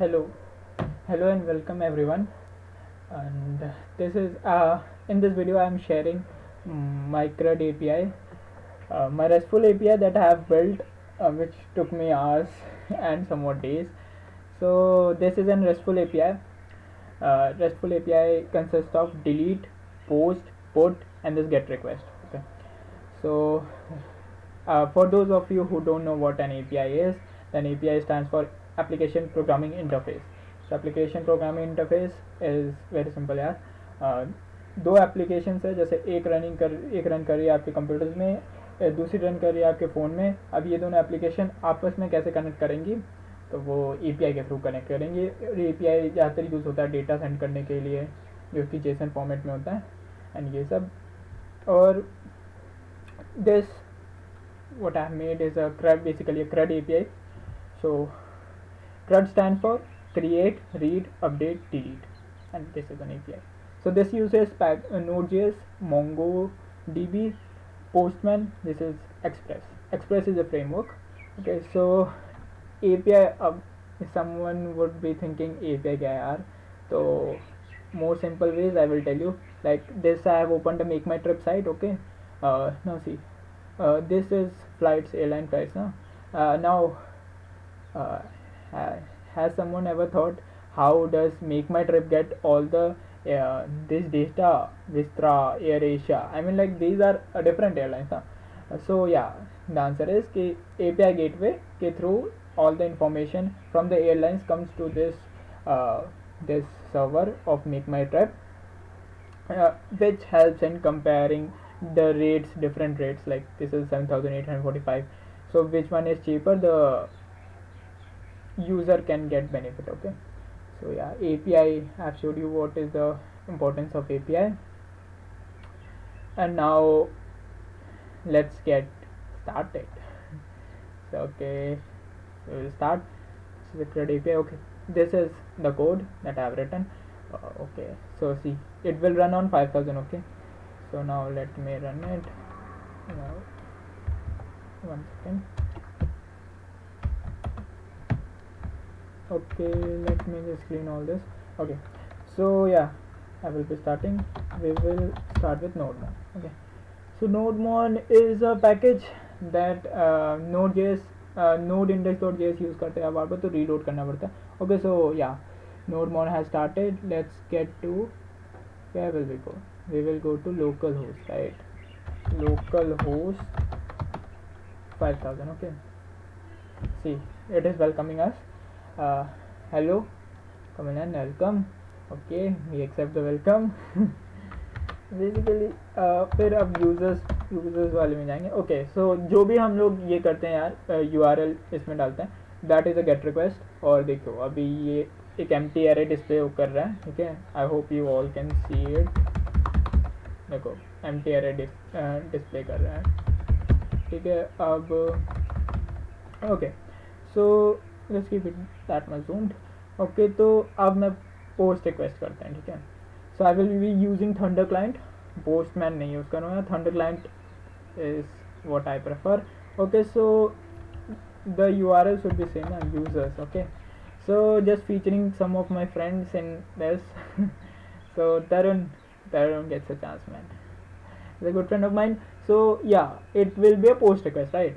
Hello, hello and welcome everyone. And this is in this video I am sharing my CRUD API, my RESTful API that I have built, which took me hours and somewhat days. So this is an RESTful API. RESTful API consists of delete, post, put, and this GET request. Okay. So for those of you who don't know what an API is, then API stands for Application Programming Interface. So application programming interface is very simple यार. दो application है, जैसे एक run कर रही है आपके computers में, दूसरी रन कर रही है आपके फ़ोन में. अब ये दोनों एप्लीकेशन आपस में कैसे कनेक्ट करेंगी, तो वो API के थ्रू कनेक्ट करेंगे. API ज़्यादातर यूज़ होता है डेटा सेंड करने के लिए, जो कि जेसन फॉर्मेट में होता है एंड ये सब. और this what I have made is a CRUD, basically a CRUD API. So CRUD stands for create, read, update, delete, and this is an API. So this uses Node.js, MongoDB, Postman. This is Express. Express is a framework. Okay, so API. Someone would be thinking API क्या है यार, तो more simple ways I will tell you. Like this, I have opened a Make My Trip site. Okay, now see, this is flights, airline flights. Now, uh, has someone ever thought how does Make My Trip get all the this data, Vistra, AirAsia? I mean, like these are different airlines. So yeah, the answer is कि API gateway के through all the information from the airlines comes to this server of Make My Trip, which helps in comparing the rates, different rates. Like this is 7,845. So which one is cheaper, the user can get benefit. Okay, so yeah, API, I've showed you what is the importance of API, and now let's get started. So okay, so we'll start. This is the CRUD API. Okay, this is the code that I have written. Okay, so see, it will run on 5000. Okay, so now let me run it. Now, 1 second. Okay, let me just clean all this. Okay, so yeah, I will be starting. We will start with Node.mon. Okay, so Node.mon is a package that Node.js, node-index.js use करते हैं बार बार, तो reload करना पड़ता है. Okay, so yeah, Node.mon has started. Let's get to, where will we go? We will go to localhost, right? Localhost 5000. Okay, see, it is welcoming us. Hello, come in and welcome. Okay, we accept the welcome. Basically फिर अब users वाले में जाएंगे. Okay, सो जो भी हम लोग ये करते हैं यार, URL इसमें डालते हैं, that is a gate request. और देखो अभी ये एक एम्प्टी एरे डिस्प्ले कर रहा है. ठीक है, I hope you all can see it. देखो एम्प्टी एरे डिस्प्ले कर रहा है. ठीक है, अब okay, so let's keep it that much zoomed. Okay, तो अब मैं पोस्ट रिक्वेस्ट करते हैं. ठीक है, so I will be using Thunder client. Postman नहीं यूज़ करूँगा. Thunder client is what I prefer. Okay, so the URL should be same, users. Okay, so just featuring some of my friends in this. So Tarun gets a chance, man. He's a good friend of mine. So yeah, it will be a post request, right?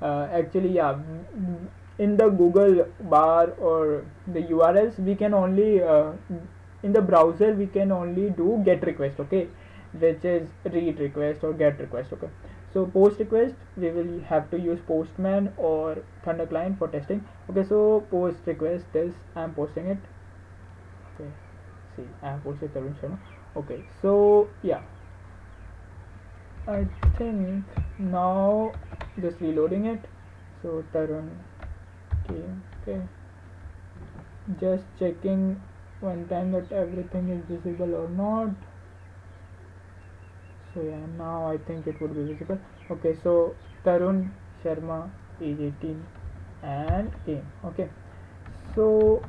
Actually, yeah, in the Google bar or the URLs, we can only in the browser we can only do get request. Okay, which is read request or get request. Okay, so post request we will have to use Postman or Thunder client for testing. Okay, so post request is I am posting it. Okay, see, I have posted Tarun Sharma. Okay, so yeah, I think now just reloading it. So Tarun came. Okay, just checking one time that everything is visible or not. So yeah, now I think it would be visible. Okay, so Tarun Sharma is 18 and came. Okay, so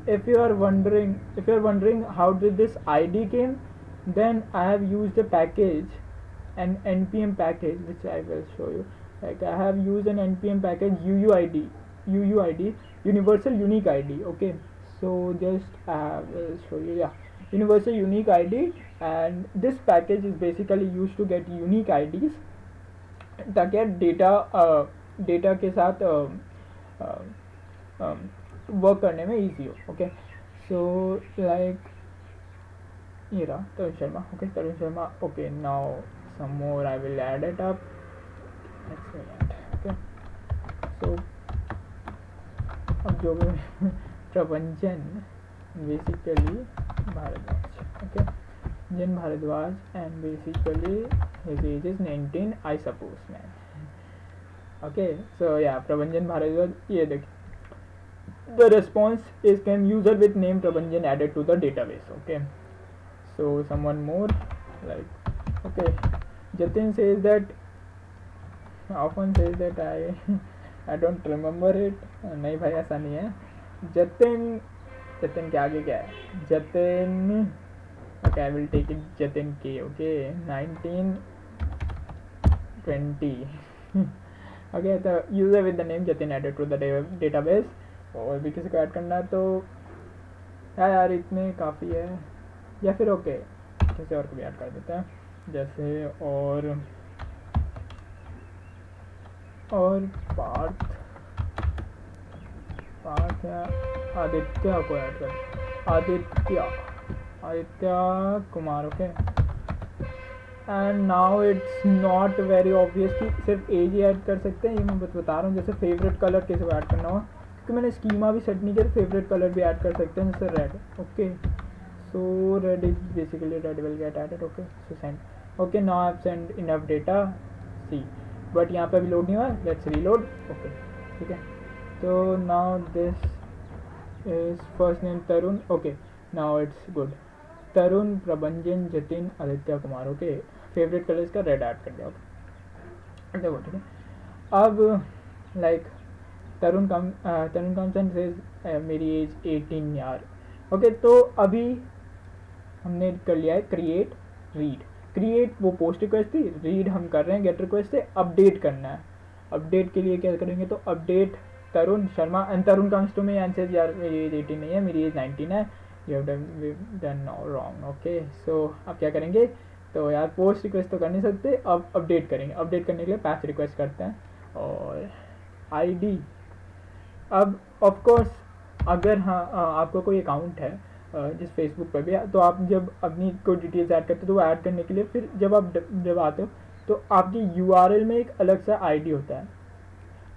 if you are wondering how did this ID came, then I have used a package, an npm package, which I will show you. Like I have used an npm package UUID. UUID, universal unique ID. Okay, so just show you, yeah, universal unique ID. And this package is basically used to get unique IDs ताकि data के साथ work करने में easy हो. Okay, सो like ये रहा Tarun Sharma. Okay, Tarun Sharma. Okay, now some more I will add it up. Okay, so अब जो भी Prabanjan basically Bharadwaj. Okay, Jen Bharadwaj, and basically his age is 19, I suppose, man. Okay, so yeah, Prabhanjan Bharadwaj. ये देखिए, the response is can user with name Prabhanjan added to the database. Okay, so someone more like, okay, Jatin says that often says that I don't remember it. नहीं भाई, ऐसा नहीं है. जतिन के आगे क्या है? Jatin. Okay, I will take it Jatin K. Okay, 1920. Okay, तो user with the name Jatin added to the database. और भी किसी को ऐड करना है तो यार इतने काफ़ी है, या फिर ओके किसी और को भी ऐड कर देते हैं. जैसे और पार्थ या आदित्य को ऐड कर. Aditya Kumar. Okay, and now it's not very obvious कि सिर्फ एज ही ऐड कर सकते हैं. ये मैं बता रहा हूँ. जैसे फेवरेट कलर कैसे ऐड करना हो, क्योंकि मैंने स्कीमा भी सेट नहीं किया, फेवरेट कलर भी ऐड कर सकते हैं, जैसे red. Okay, so red is basically red will get added. Okay, so send. Okay, now I have send enough data. See, but यहाँ पे अभी लोड नहीं हुआ. Let's reload. ओके, ठीक है. तो now this is first name Tarun. Okay, now it's good. Tarun, Prabanjan, Jatin, Aditya Kumar. Okay, favourite colours का red add कर दिया. ओके, देखो ठीक है. अब लाइक तरुण कमसन से मेरी एज 18 यार. ओके, तो अभी हमने कर लिया है क्रिएट रीड. क्रिएट वो पोस्ट रिक्वेस्ट थी, रीड हम कर रहे हैं गेट रिक्वेस्ट से. अपडेट करना है. अपडेट के लिए क्या करेंगे, तो update Tarun Sharma. And Tarun comes to me and says यार मेरी एज 18 नहीं है, मेरी एज 19 है. You have done wrong. Okay, so अब क्या करेंगे, तो यार पोस्ट रिक्वेस्ट तो कर नहीं सकते, अब अपडेट करेंगे. अपडेट करने के लिए पैच रिक्वेस्ट करते हैं. और आईडी, अब ऑफकोर्स अगर हाँ आपको कोई अकाउंट है जिस फेसबुक पर भी, तो आप जब अपनी कोई डिटेल्स ऐड करते हो तो वो ऐड करने के लिए फिर जब आते हो तो आपकी URL में एक अलग सा आईडी होता है.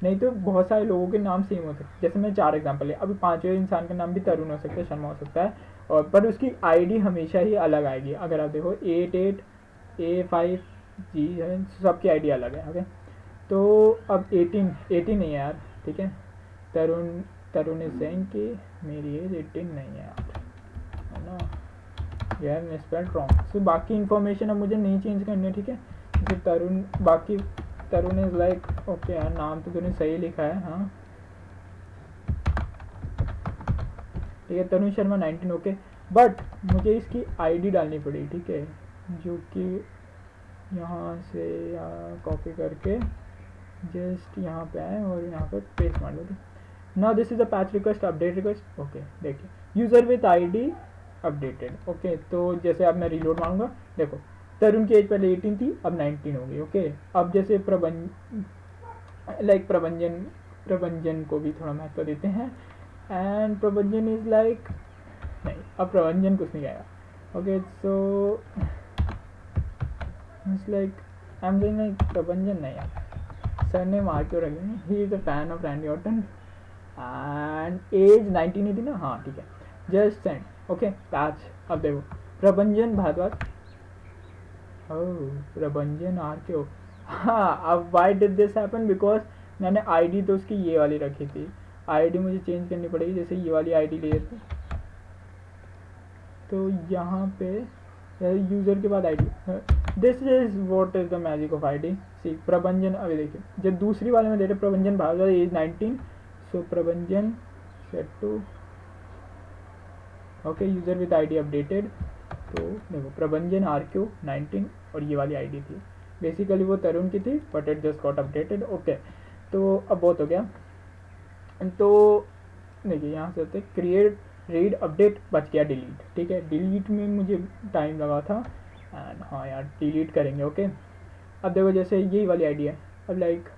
नहीं तो बहुत सारे लोगों के नाम सेम हो सकते हैं. जैसे मैं 4 एग्जांपल है, अभी 5वें इंसान का नाम भी तरुण हो सकता है, शर्मा हो सकता है, और पर उसकी आईडी हमेशा ही अलग आएगी. अगर आप देखो 88A5G सबकी आईडी अलग है. ओके, तो अब 18 नहीं है यार. ठीक है, तरुण इज सेइंग कि मेरी एज 18 नहीं है यार, है ना. यार मैं स्पेल्ड रॉन्ग. सो बाकी इन्फॉर्मेशन अब मुझे नहीं चेंज करनी है. ठीक है, तो तरुण इज लाइक ओके यार, नाम तो तूने सही लिखा है. हाँ ठीक है, तरुण शर्मा 19. ओके, बट मुझे इसकी आईडी डालनी पड़ी. ठीक है, जो कि यहाँ से कॉपी करके जस्ट यहाँ पे आए और यहाँ पर पेस्ट मान लो. Now this is a patch request, update request. Okay, देखिए user with ID updated. Okay, तो जैसे अब मैं रीलोड मारूंगा, देखो तरुण की एज पहले 18 थी, अब 19 हो गई. ओके, अब जैसे प्रबंजन को भी थोड़ा महत्व देते हैं. एंड प्रबंजन इज लाइक नहीं, अब प्रबंजन कुछ नहीं आएगा. Okay, so it's like I am saying like Prabanjan नहीं है, सरनेम आर क्यों रखेंगे. He is a fan of Randy Orton and age 19 ही थी ना. हाँ ठीक है, जस्ट सेंड. Okay, patch. अब देखो प्रबंजन भारद्वाज. प्रबंजन आर क्यों. हाँ, अब why did this happen, because मैंने आईडी तो उसकी ये वाली रखी थी. आईडी मुझे चेंज करनी पड़ेगी. जैसे ये वाली आईडी ले थी, तो यहाँ पे यूज़र के बाद ID. This is what is the magic of ID. See, Prabanjan. अभी देखिए जब दूसरी वाले में दे रहे Prabanjan Bharadwaj age 19, so Prabanjan set to okay user with ID updated. तो देखो प्रबंजन RQ 19 और ये वाली आईडी थी. बेसिकली वो तरुण की थी, but it just got updated. Okay, तो अब बहुत हो गया. तो देखिए यहाँ से होते क्रिएट रीड अपडेट बच गया डिलीट, ठीक है। डिलीट में मुझे टाइम लगा था एंड हाँ यार डिलीट करेंगे ओके। अब देखो जैसे यही वाली आईडी है, अब लाइक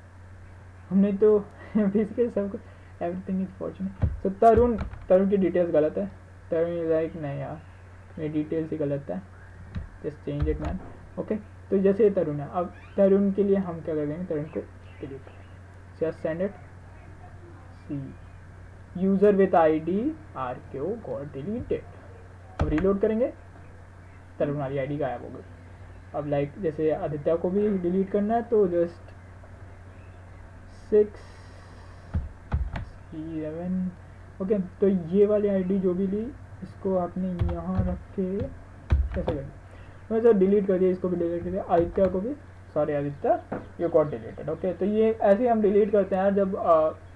हमने तो बेसिकली सब कुछ एवरीथिंग इज फॉर्चुनेट। तो तरुण की डिटेल्स गलत है। तरुण इज लाइक नहीं यार मेरी डिटेल्स ही गलत है, just change it man okay. तो जैसे तरुण है, अब तरुण के लिए हम क्या कर देंगे, तरुण को delete just send it see user with ID R Q got deleted. अब रीलोड करेंगे, तरुण वाली आईडी गायब हो गई। अब लाइक जैसे आदित्य को भी डिलीट करना है तो जस्ट 6 7 ओके। तो ये वाली आईडी जो भी ली इसको आपने यहाँ रख के कैसे कर मैं तो डिलीट कर दिया, इसको भी डिलीट कर दिया, आदित्य को भी, sorry Aditya you got deleted okay. तो ये ऐसे ही हम डिलीट करते हैं जब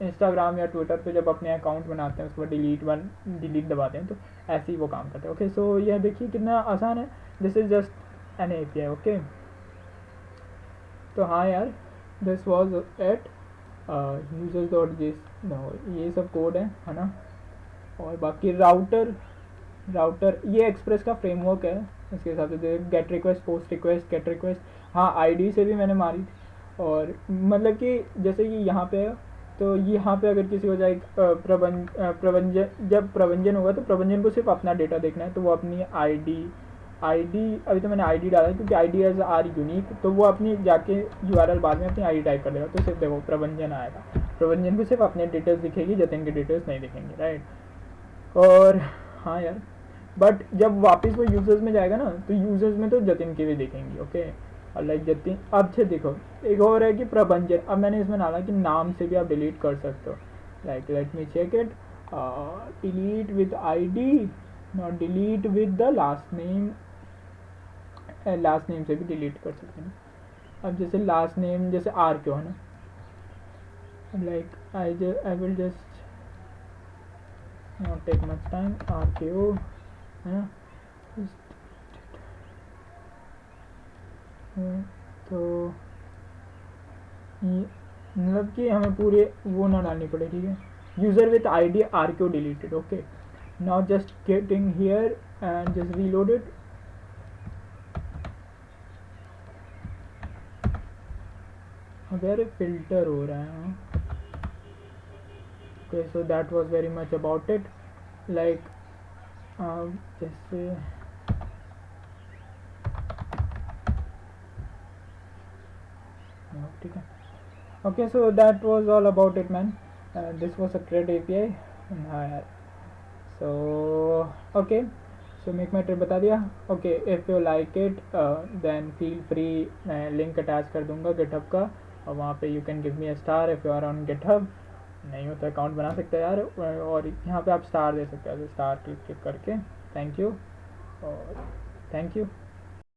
इंस्टाग्राम या ट्विटर पे जब अपने अकाउंट बनाते हैं उसके बाद डिलीट दबाते हैं, तो ऐसे ही वो काम करते हैं ओके। सो यह देखिए कितना आसान है, this is just an API okay. तो हाँ यार this was at users dot जिस ये सब कोड है ना। और बाकी राउटर ये एक्सप्रेस का फ्रेमवर्क है, इसके हिसाब से gate request post request gate request, हाँ आईडी से भी मैंने मारी थी। और मतलब कि जैसे कि यहाँ पे है तो यहाँ पे अगर किसी को जाए प्रबंधन जब प्रबंधन होगा तो प्रबंधन को सिर्फ अपना डेटा देखना है, तो वो अपनी आईडी अभी तो मैंने आईडी डाला है क्योंकि आईडी एज आर यूनिक, तो वो अपनी जाके URL बाद में अपनी आईडी टाइप कर देगा, तो सिर्फ देखो प्रबंधन आएगा, प्रबंधन को सिर्फ अपने डिटेल्स दिखेगी, जतिन की डिटेल्स नहीं दिखेंगी राइट। और हाँ यार बट जब वापस वो यूजर्स में जाएगा ना तो यूजर्स में तो जतिन की भी दिखेंगी ओके। और लाइक जतिन अब से देखो एक और है कि प्रबंधन, अब मैंने इसमें डाला कि नाम से भी आप डिलीट कर सकते हो, like let me check it, delete with ID not delete with the last name से भी डिलीट कर सकते हैं। अब जैसे लास्ट नेम जैसे आर क्यों है ना, like I will just not take much time, R Q है ना। तो मतलब कि हमें पूरे वो ना डालनी पड़े, ठीक है। User with ID R Q deleted okay. Now just getting here and just reload it. अगर फिल्टर हो रहा है okay. So that was very much about it, like जैसे ठीक है okay. So that was all about it man, this was a great API। हाँ यार so okay, so MakeMyTrip बता दिया ओके। If you like it then feel free, मैं link attach कर दूंगा गिटहब का, और वहाँ पे you can give me a star if you are on GitHub. नहीं हो तो अकाउंट बना सकते हैं यार, और यहाँ पे आप स्टार दे सकते हो, स्टार क्लिक करके। थैंक यू और थैंक यू।